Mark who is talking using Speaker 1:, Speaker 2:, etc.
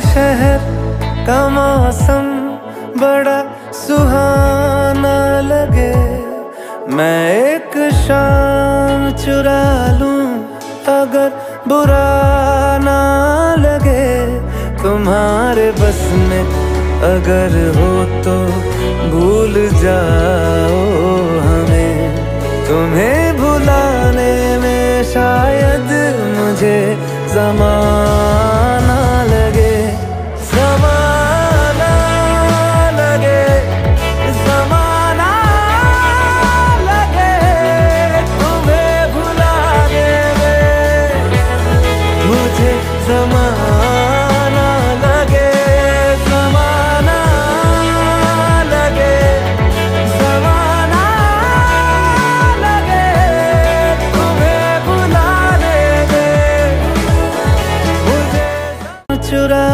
Speaker 1: शहर का मौसम बड़ा सुहाना लगे, मैं एक शाम चुरा लूं अगर बुरा ना लगे। तुम्हारे बस में अगर हो तो भूल जाओ हमें, तुम्हें भुलाने में शायद मुझे ज़माना लगे। ज़माना लगे, ज़माना लगे, तुम्हें भुलाने में मुझे ज़माना लगे। ज़माना लगे, ज़माना लगे, तुम्हें भुलाने में मुझे चुरा